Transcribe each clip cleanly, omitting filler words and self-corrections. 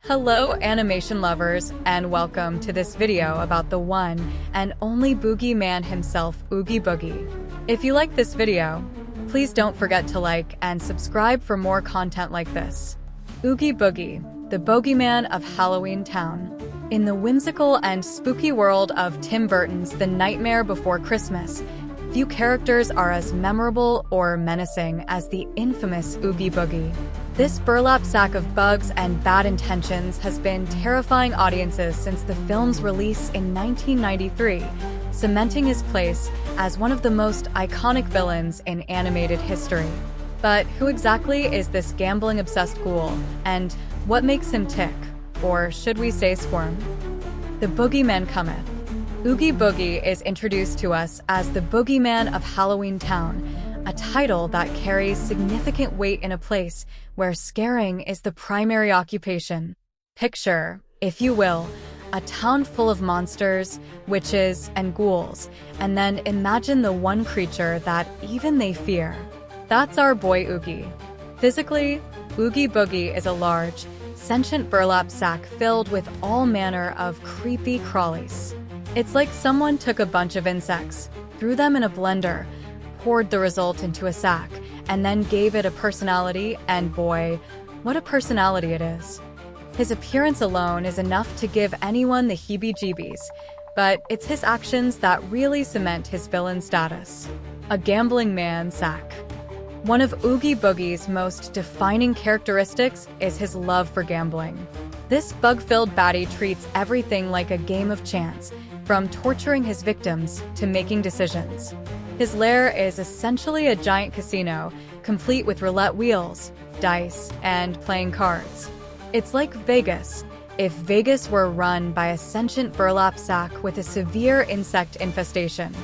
Hello animation lovers, and welcome to this video about the one and only boogeyman himself, Oogie Boogie. If you like this video, please don't forget to like and subscribe for more content like this. Oogie Boogie, the bogeyman of Halloween Town. In the whimsical and spooky world of Tim Burton's The Nightmare Before Christmas, few characters are as memorable or menacing as the infamous Oogie Boogie. This burlap sack of bugs and bad intentions has been terrifying audiences since the film's release in 1993, cementing his place as one of the most iconic villains in animated history. But who exactly is this gambling-obsessed ghoul, and what makes him tick, or should we say squirm? The Boogeyman cometh. Oogie Boogie is introduced to us as the Boogeyman of Halloween Town, a title that carries significant weight in a place where scaring is the primary occupation. Picture, if you will, a town full of monsters, witches, and ghouls, and then imagine the one creature that even they fear. That's our boy Oogie. Physically, Oogie Boogie is a large, sentient burlap sack filled with all manner of creepy crawlies. It's like someone took a bunch of insects, threw them in a blender, poured the result into a sack, and then gave it a personality, and boy, what a personality it is. His appearance alone is enough to give anyone the heebie-jeebies, but it's his actions that really cement his villain status. A gambling man sack. One of Oogie Boogie's most defining characteristics is his love for gambling. This bug-filled baddie treats everything like a game of chance, from torturing his victims to making decisions. His lair is essentially a giant casino, complete with roulette wheels, dice, and playing cards. It's like Vegas, if Vegas were run by a sentient burlap sack with a severe insect infestation.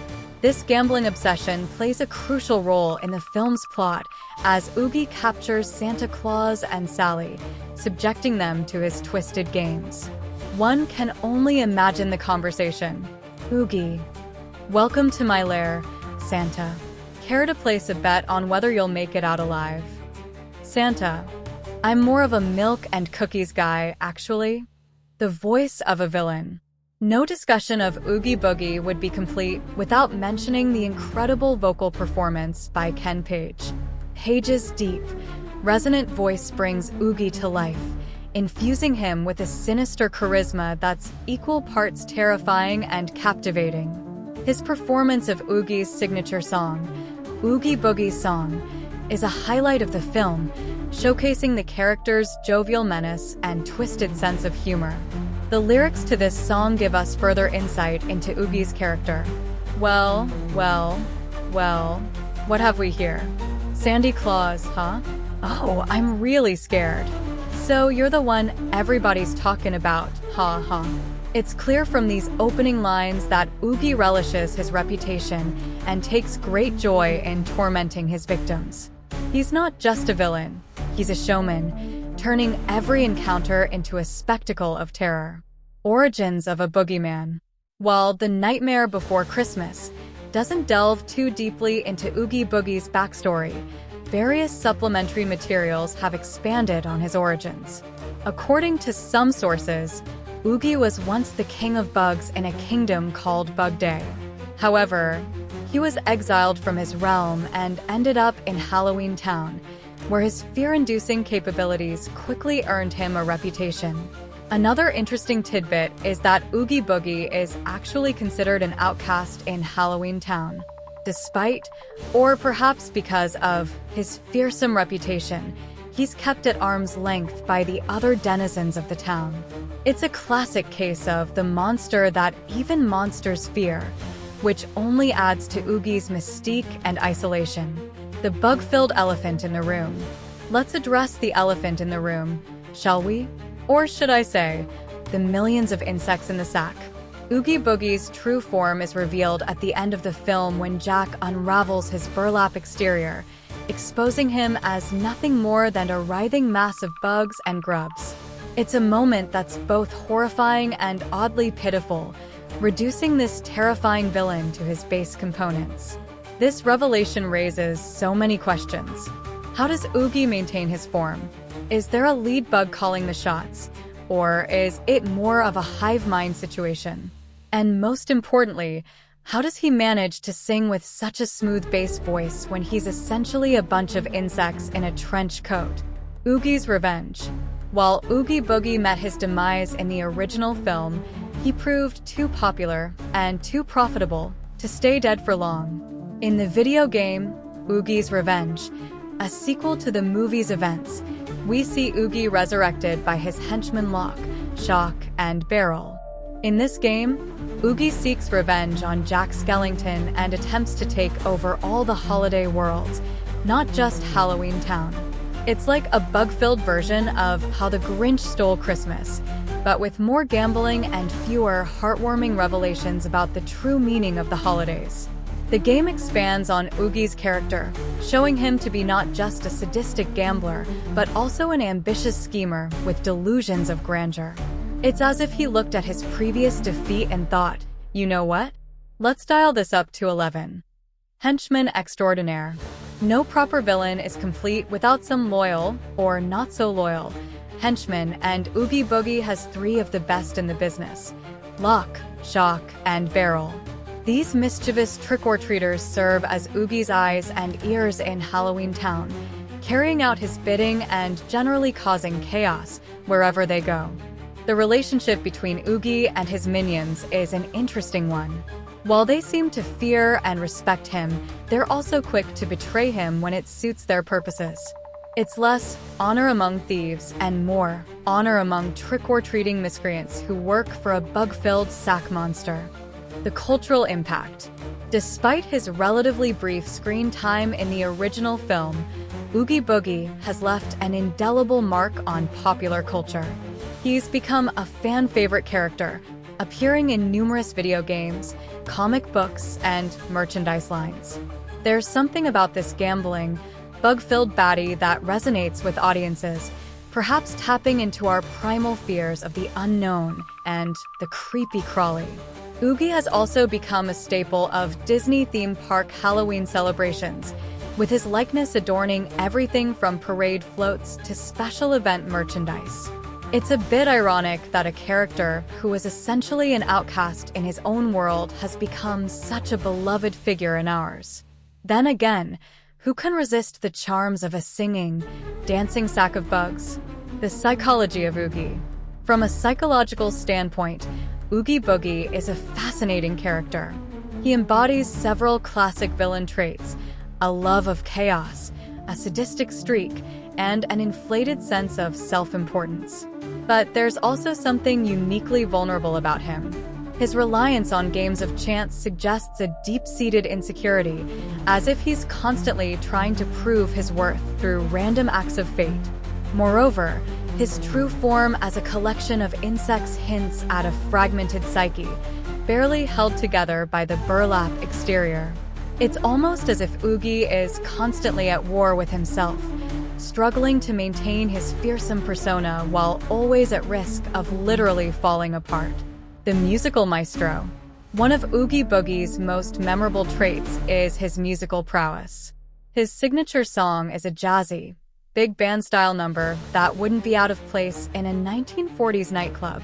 This gambling obsession plays a crucial role in the film's plot as Oogie captures Santa Claus and Sally, subjecting them to his twisted games. One can only imagine the conversation. Oogie, welcome to my lair, Santa. Care to place a bet on whether you'll make it out alive? Santa, I'm more of a milk and cookies guy, actually. The voice of a villain. No discussion of Oogie Boogie would be complete without mentioning the incredible vocal performance by Ken Page. Page's deep, resonant voice brings Oogie to life, infusing him with a sinister charisma that's equal parts terrifying and captivating. His performance of Oogie's signature song, Oogie Boogie's Song, is a highlight of the film, showcasing the character's jovial menace and twisted sense of humor. The lyrics to this song give us further insight into Oogie's character. Well, what have we here? Sandy Claus, huh? Oh, I'm really scared. So you're the one everybody's talking about, ha ha. It's clear from these opening lines that Oogie relishes his reputation and takes great joy in tormenting his victims. He's not just a villain, he's a showman, turning every encounter into a spectacle of terror. Origins of a Boogeyman. While The Nightmare Before Christmas doesn't delve too deeply into Oogie Boogie's backstory, various supplementary materials have expanded on his origins. According to some sources, Oogie was once the king of bugs in a kingdom called Bug Day. However, he was exiled from his realm and ended up in Halloween Town, where his fear-inducing capabilities quickly earned him a reputation. Another interesting tidbit is that Oogie Boogie is actually considered an outcast in Halloween Town, despite, or perhaps because of, his fearsome reputation. He's kept at arm's length by the other denizens of the town. It's a classic case of the monster that even monsters fear, which only adds to Oogie's mystique and isolation. The bug-filled elephant in the room. Let's address the elephant in the room, shall we? Or should I say, the millions of insects in the sack. Oogie Boogie's true form is revealed at the end of the film when Jack unravels his burlap exterior, exposing him as nothing more than a writhing mass of bugs and grubs. It's a moment that's both horrifying and oddly pitiful, reducing this terrifying villain to his base components. This revelation raises so many questions. How does Oogie maintain his form? Is there a lead bug calling the shots? or is it more of a hive mind situation? And most importantly, how does he manage to sing with such a smooth bass voice when he's essentially a bunch of insects in a trench coat? Oogie's revenge. While Oogie Boogie met his demise in the original film, he proved too popular and too profitable to stay dead for long. In the video game, Oogie's Revenge, a sequel to the movie's events, we see Oogie resurrected by his henchmen Lock, Shock, and Barrel. In this game, Oogie seeks revenge on Jack Skellington and attempts to take over all the holiday worlds, not just Halloween Town. It's like a bug-filled version of How the Grinch Stole Christmas, but with more gambling and fewer heartwarming revelations about the true meaning of the holidays. The game expands on Oogie's character, showing him to be not just a sadistic gambler, but also an ambitious schemer with delusions of grandeur. It's as if he looked at his previous defeat and thought, you know what? Let's dial this up to 11. Henchman Extraordinaire. No proper villain is complete without some loyal, or not so loyal, henchmen, and Oogie Boogie has three of the best in the business: Lock, Shock, and Barrel. These mischievous trick-or-treaters serve as Oogie's eyes and ears in Halloween Town, carrying out his bidding and generally causing chaos wherever they go. The relationship between Oogie and his minions is an interesting one. While they seem to fear and respect him, they're also quick to betray him when it suits their purposes. It's less honor among thieves and more honor among trick-or-treating miscreants who work for a bug-filled sack monster. The cultural impact. Despite his relatively brief screen time in the original film, Oogie Boogie has left an indelible mark on popular culture. He's become a fan-favorite character, appearing in numerous video games, comic books, and merchandise lines. There's something about this gambling, bug-filled baddie that resonates with audiences, perhaps tapping into our primal fears of the unknown and the creepy crawly. Oogie has also become a staple of Disney theme park Halloween celebrations, with his likeness adorning everything from parade floats to special event merchandise. It's a bit ironic that a character who was essentially an outcast in his own world has become such a beloved figure in ours. Then again, who can resist the charms of a singing, dancing sack of bugs? The psychology of Oogie. From a psychological standpoint, Oogie Boogie is a fascinating character. He embodies several classic villain traits: a love of chaos, a sadistic streak, and an inflated sense of self-importance. But there's also something uniquely vulnerable about him. His reliance on games of chance suggests a deep-seated insecurity, as if he's constantly trying to prove his worth through random acts of fate. Moreover, his true form as a collection of insects hints at a fragmented psyche, barely held together by the burlap exterior. It's almost as if Oogie is constantly at war with himself, struggling to maintain his fearsome persona while always at risk of literally falling apart. The musical maestro. One of Oogie Boogie's most memorable traits is his musical prowess. His signature song is a jazzy, big band-style number that wouldn't be out of place in a 1940s nightclub,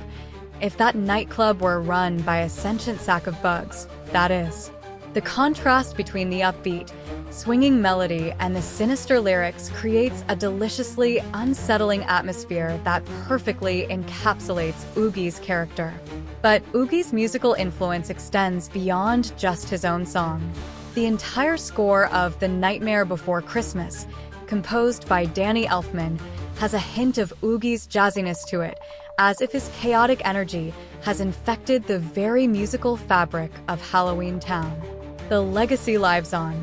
if that nightclub were run by a sentient sack of bugs, that is. The contrast between the upbeat, swinging melody and the sinister lyrics creates a deliciously unsettling atmosphere that perfectly encapsulates Oogie's character. But Oogie's musical influence extends beyond just his own song. The entire score of The Nightmare Before Christmas, composed by Danny Elfman, has a hint of Oogie's jazziness to it, as if his chaotic energy has infected the very musical fabric of Halloween Town. The legacy lives on.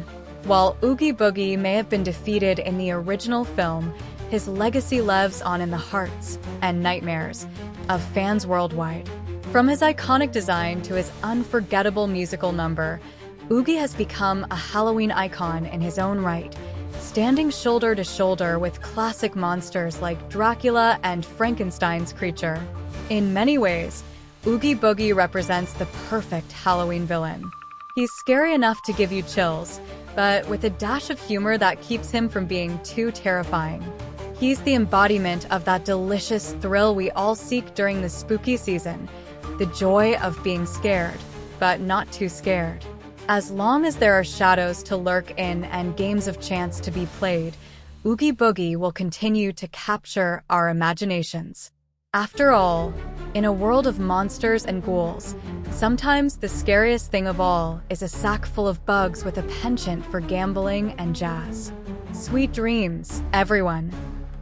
While Oogie Boogie may have been defeated in the original film, his legacy lives on in the hearts and nightmares of fans worldwide. From his iconic design to his unforgettable musical number, Oogie has become a Halloween icon in his own right, standing shoulder to shoulder with classic monsters like Dracula and Frankenstein's creature. In many ways, Oogie Boogie represents the perfect Halloween villain. He's scary enough to give you chills, but with a dash of humor that keeps him from being too terrifying. He's the embodiment of that delicious thrill we all seek during the spooky season, the joy of being scared, but not too scared. As long as there are shadows to lurk in and games of chance to be played, Oogie Boogie will continue to capture our imaginations. After all, in a world of monsters and ghouls, sometimes the scariest thing of all is a sack full of bugs with a penchant for gambling and jazz. Sweet dreams, everyone.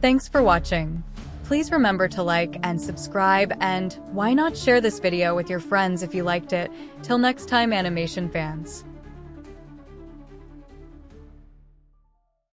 Thanks for watching. Please remember to like and subscribe, and why not share this video with your friends if you liked it. Till next time, animation fans.